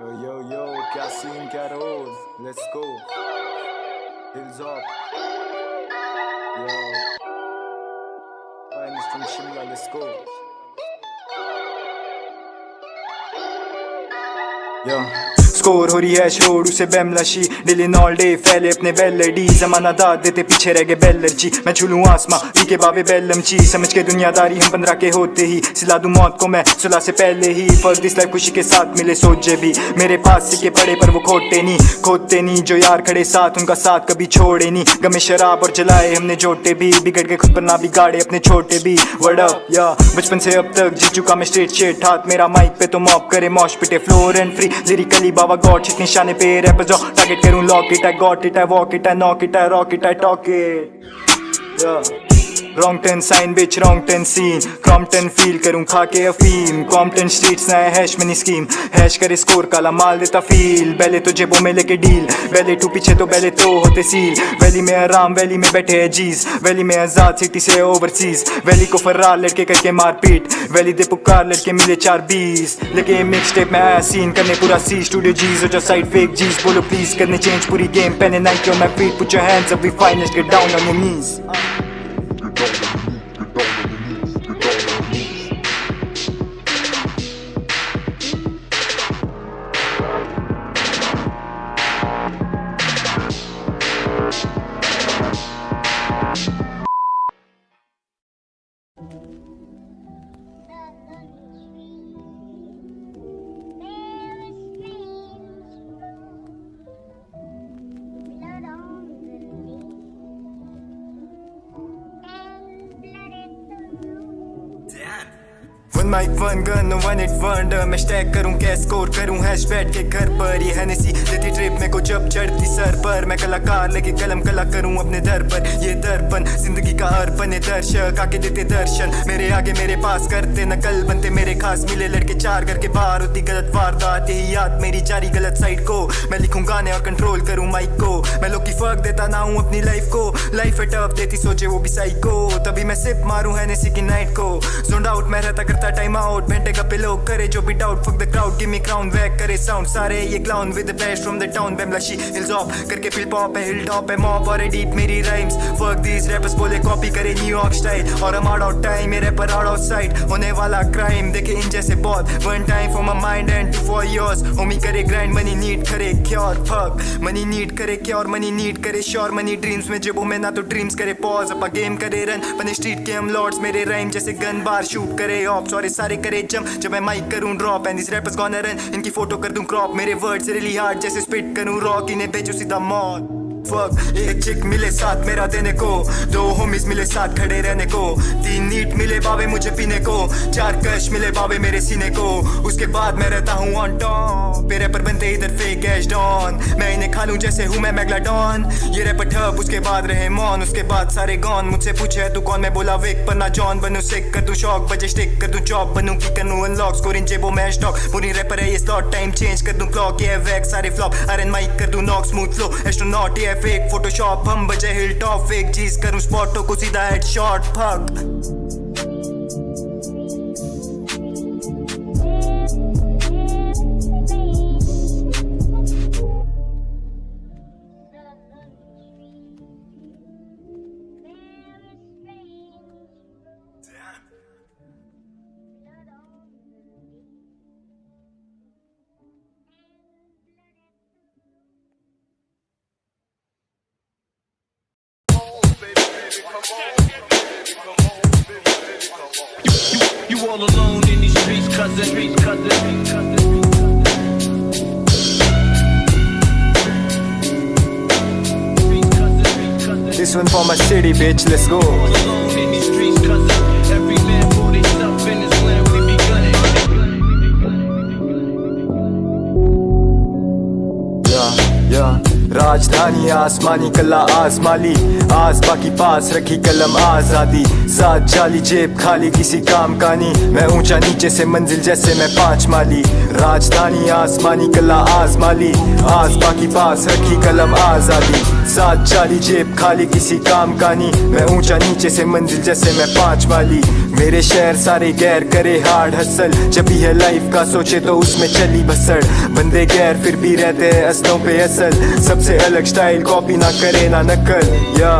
Yo, क्या scene क्या रोज, let's go, hills up, yo, finest from Shimla, let's go, yo. Score हो रही है शोर उसे बैमलाशी डिलिन ऑल डे फैले अपने बेलडी जमाना दाद देते पीछे रह गए बेलरची मैं छुलूं आसमां पी के बाबे बेलमची समझ के दुनियादारी हम 15 के होते ही सिला दूं मौत को मैं सुला से पहले ही फर्क दिस लाइफ खुशी के साथ मिले सोचे भी मेरे पास सिक्के पड़े पर वो खोते नहीं जो यार खड़े साथ उनका साथ कभी छोड़े नहीं गमे शराब और जलाए हमने जोटे भी बिगड़ के खुद पर ना बिगाड़े अपने छोटे भी वर्ड अप या बचपन से अब तक जीत चुका मैं स्ट्रेट शेट हाथ मेरा माइक पे तो मॉप करे मॉश पिटे floor and free lyrically Baba God shit निशाने पे रैपर जो टारगेट करूं lock it I got it I walk it I knock it I rock it I talk it Wrong 10 sign bitch wrong 10 scene Compton feel करूं खा के अफीम Compton streets नया hash money scheme hash करे score काला माल देता feel बेले तो जेबों में लेके डील बेले टू पीछे तो बेले तो होते सील वैली में आराम वैली में बैठे है जीज वैली में आजाद सिटी से ओवरसीज वैली को फर्रार लड़के करके मारपीट वैली दे पुकार लड़के मिले 4-20 लेके मिक्स स्टेप में आया सीन करने पूरा सी स्टूडियो जीज और जो साइड फेक जीज बोलो प्लीज करने चेंज पूरी गेम पहने Nike on my feet put your hands up we fine let's get down on your knees One mic, one gun, no one it wonder मैं stack करूं क्या score करूं hash बैठ के घर पर ये हैनेसी देती ट्रिप में को जब चढ़ती सर पर मैं कलाकार लेके कलम कला करूं अपने दर पर ये दर्पण जिंदगी का अर्पण है दर्शक आके देते दर्शन मेरे आगे मेरे पास करते नकल बनते मेरे खास मिले लड़के 4 घर के बाहर होती गलत वारदात यही याद मेरी जारी गलत साइड को मैं लिखूं गाने और कंट्रोल करूं माइक को मैं लोग की फर्क देता ना हूं अपनी लाइफ को लाइफ है टफ देती सोचे वो भी साइको तभी मैं सिप मारूं हैनेसी की नाइट को जोन आउट मैं रहता करता टाइम आउट घंटे का पिलो करे जो भी doubt fuck the crowd give me crown वैक करे साउंड सारे ये clown with the best from the town बेमलाशी हिल्स ऑफ करके फिल पॉप है हिल टॉप है मॉप और एडिट मेरी राइम्स फक दीस रैपर्स बोले कॉपी करे न्यूयॉर्क स्टाइल और I'm out of time मेरे पर आउट ऑफ साइट होने वाला क्राइम देखे इन जैसे बहुत one time for my mind and two for yours homie करे ग्राइंड मनी नीड करे क्योर फक मनी नीड करे क्योर मनी नीड करे श्योर मनी ड्रीम्स में जेबों में ना तो ड्रीम्स करे पॉज अपा गेम करे रन बने स्ट्रीट के हम लॉर्ड्स मेरे राइम जैसे गन बार शूट करे ऑप्स और सारे करे जंप जब मैं माइक करूं drop and this rappers gonna run इनकी फोटो कर दूं क्रॉप मेरे वर्ड्स रियली हार्ड जैसे स्पिट करूं रॉक इन्हें भेजो सीधा मौत फक एक चिक मिले साथ मेरा देने को 2 होमीज मिले साथ खड़े रहने को 3 नीट मिले बाबे मुझे पीने को 4 कश मिले बाबे मेरे सीने को उसके बाद मैं रहता हूँ ऑन टॉप मेरे पर बनते इधर फेक कैश डॉन मैं इन्हें खा लूं जैसे हूँ मैं मैग्लाडॉन ये रैपर ठप उसके बाद रहे मॉन उसके बाद सारे गॉन मुझसे पूछे तू कौन मैं बोला वेक पर ना जॉन बनूं सिक कर दूं शॉक बजे स्टिक कर दूं जॉब बनूं की करूं अनलॉक स्कोर इन जेबों में स्टॉक पूरी रैपर है ये स्लॉट टाइम चेंज कर दूं क्लॉक ये वैक सारे फ्लॉप आयरन माइक कर दूं नॉक स्मूथ फ्लो एस्ट्रोनॉट ये फेक फोटोशॉप हम बजे हिल टॉप फेक चीज करूं स्पॉटों को सीधा headshot fuck You all alone in these streets, cousin. This one for my city bitch, let's go. All alone in these streets, cousin. Every man for himself in this land, we be gunning. Yeah. राजधानी आसमानी कला आजमाली आस बाकी पास रखी कलम आजादी साथ जाली जेब खाली किसी काम का नहीं मैं ऊंचा नीचे से मंजिल जैसे मैं 5 माली राजधानी आसमानी कला आजमाली आस बाकी पास रखी कलम आजादी साथ जाली जेब खाली किसी काम का नहीं मैं ऊंचा नीचे से मंजिल जैसे मैं 5 माली मेरे शहर सारे गैर करे हार्ड हसल, जब भी है लाइफ का सोचे तो उसमें चली बसड़। बंदे गैर फिर भी रहते हैं असलों पे असल, सबसे अलग स्टाइल कॉपी ना करे ना नकल। या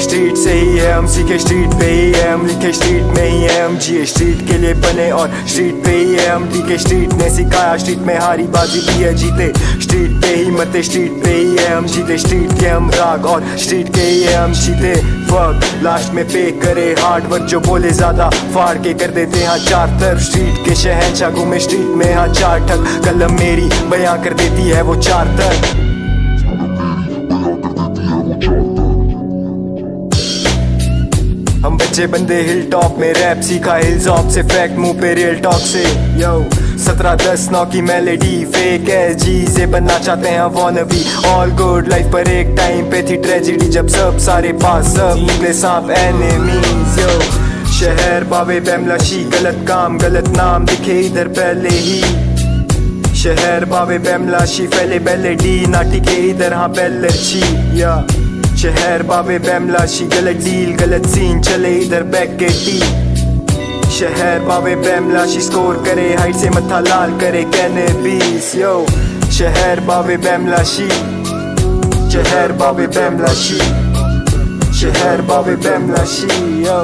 स्ट्रीट से ही है हम सीखे, स्ट्रीट पे ही है हम लिखे, स्ट्रीट में ही है हम जिए, स्ट्रीट के लिए बने और स्ट्रीट पे ही है हम टिके। स्ट्रीट ने सिखाया स्ट्रीट में हारी बाजी भी है जीते, स्ट्रीट पे ही मते स्ट्रीट पे ही है हम जीते। स्ट्रीट के हम राग और स्ट्रीट के ही है हम जीते। फक लास्ट में पे करे हार्ड वर्क, जो बोले ज्यादा फाड़ के कर देते हैं चार तरफ। स्ट्रीट के शहंशाह घूमे स्ट्रीट में हाँ चार ठग, कलम मेरी बयां कर देती है वो चार तक। हम बच्चे बंदे हिल टॉप में रैप सीखा, हिल्स ऑफ से फैक्ट मुंह पे रियल टॉक से। यो 17-10-9 की मेलेडी फेक है जी से बनना चाहते हैं वॉनबी। ऑल गुड लाइफ पर एक टाइम पे थी ट्रेजिडी, जब सब सारे पास सब निकले सांप एनिमीज। यो शहर बावे बैमलाशी, गलत काम गलत नाम दिखे इधर पहले ही। शहर बावे बैमलाशी फैले बेले डी ना टिके इधर हाँ बेलर छी। या शहर बाबे बैमलाशी, गलत डील गलत सीन चले इधर बैक के टी। शहर बाबे बैमलाशी स्कोर करे हाइट से मत्था लाल करे कैनबीस। यो शहर बाबे बैमलाशी, शहर बाबे बैमलाशी, शहर बाबे बैमलाशी। यो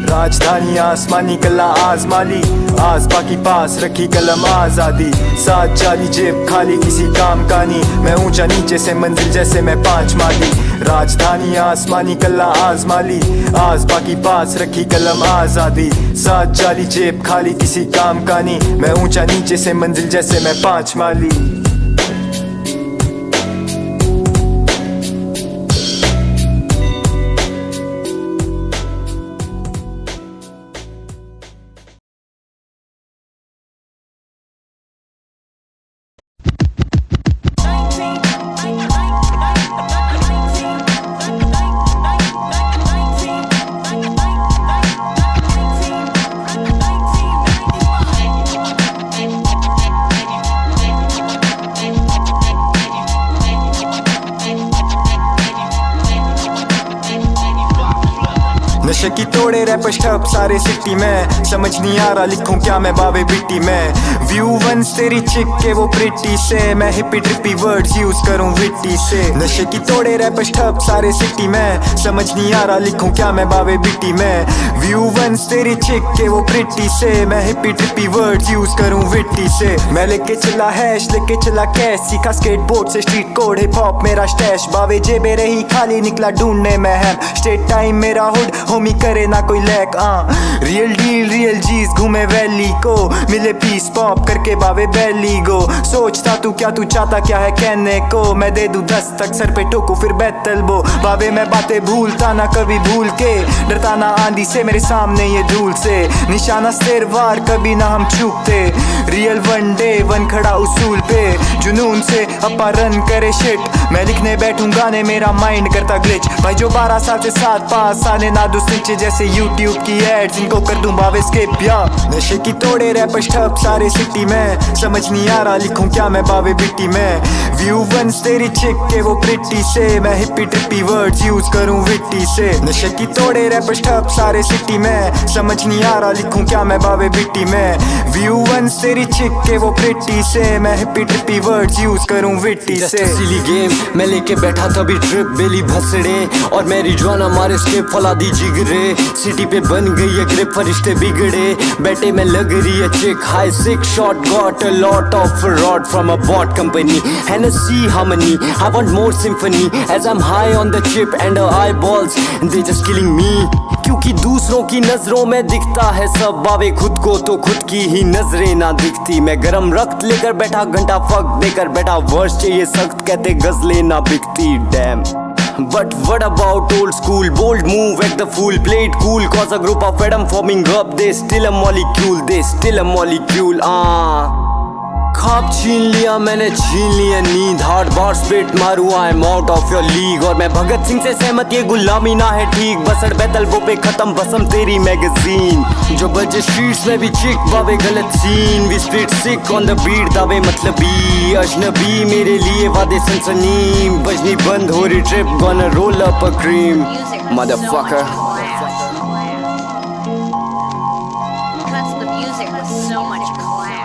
राजधानी आसमानी कला आजमाली, आज बाकी पास रखी कलम आजादी। साथ जाली जेब खाली किसी काम का नहीं, मैं ऊंचा नीचे से मंजिल जैसे मैं 5 माली। राजधानी आसमानी कला आजमाली, आज बाकी पास रखी कलम आजादी। साथ जाली जेब खाली किसी काम का नहीं, मैं ऊंचा नीचे से मंजिल जैसे मैं 5 माली। नशे की तोड़े रैपर स्टब सारे सिटी में, समझ नहीं आ रहा लिखूं क्या मैं बावे बिट्टी में। व्यू वंस तेरी चिक के वो प्रिटी से, मैं हिप्पी ट्रिपी वर्ड्स यूज करूं विट्टी से। नशे की तोड़े रैपर स्टब सारे सिटी में, समझ नहीं आ रहा लिखूं क्या मैं बावे बिट्टी में। व्यू वंस तेरी चिक के वो प्रिटी से, मैं हिप्पी ट्रिपी वर्ड्स यूज करूं विट्टी से। मैं लेके चला हैश लेके चला कैश, सीखा स्केटबोर्ड से स्ट्रीट कोड हिप हॉप मेरा स्टैश। बावे जेबे रही खाली निकला ढूंढने में हैम, स्टेट टाइम मेरा हुड होमी करे ना कोई लैक। रियल डील रियल जीज घूमे वैली को, मिले पीस पॉप करके बावे बैली गो। सोचता तू क्या तू चाहता क्या है कहने को, मैं दे दूं 10 तक सर पे ठोकू फिर बैतल बो। बावे मैं बातें भूलता ना कभी भूल के, डरता ना आंधी से मेरे सामने ये धूल से। निशाना सिर वार कभी ना हम चूकते, रियल वन डे वन खड़ा उसूल पे। जुनून से अपा रन करे शिट, मैं लिखने बैठूं गाने मेरा माइंड करता ग्लिच। भाई जो 12 साल से 7-5 साले ना दो स्निचे जैसे यूट्यूब की एड्स, इनको कर दूं बावे स्किप। या नशे की तोड़े रैपर स्टब सारे सिटी में, समझ नहीं आ रहा लिखूं क्या मैं बावे बिट्टी में। व्यू वंस तेरी चिक के वो प्रिटी से, मैं हिप्पी ट्रिपी वर्ड्स यूज करूं विट्टी से। नशे की तोड़े रैपर स्टब सारे सिटी में, समझ नहीं आ रहा लिखूं क्या मैं बावे बिट्टी में। व्यू वंस तेरी चिक के वो प्रिटी से, मैं हिप्पी ट्रिपी वर्ड्स यूज करूं विट्टी से। सिली गेम मैं लेके बैठा था भी ट्रिप बेली भसड़े, और मेरी ज्वाना मारे स्केप फला दी जिगरे। सिटी पे बन गई है ग्रिप फरिश्ते बिगड़े, बैठे में लग रही है chick high sick shot. Got a lot of rod from a bot company, Hennessy harmony, I want more symphony as I'm high on the chip and her eyeballs they just killing me। क्योंकि दूसरों की नजरों में दिखता है सब, बावे खुद को तो खुद की ही नजरें ना दिखती। मैं गरम रक्त लेकर बैठा घंटा फक देकर बैठा, वर्ष चाहिए सख्त कहते गजलें ना बिकती। Dam But what about old school? Bold move, act the fool, play it cool, cause a group of Adam forming up, they still a molecule, they still a molecule, ख्वाब छीन लिया मैंने छीन लिया नींद, हार्ड बार स्पिट मारू I am out of your league. और मैं भगत सिंह से सहमत ये गुलामी ना है ठीक, बसड़ बैतलबों पे खत्म बसम तेरी मैगजीन। जो बजे स्ट्रीट्स में भी चिक बावे गलत scene, we split sick on the beat दावे मतलबी। अजनबी मेरे लिए वादे सनसनी, बजनी बंद हो रही ट्रिप गोना रोल अप अ cream motherfucker. so much class.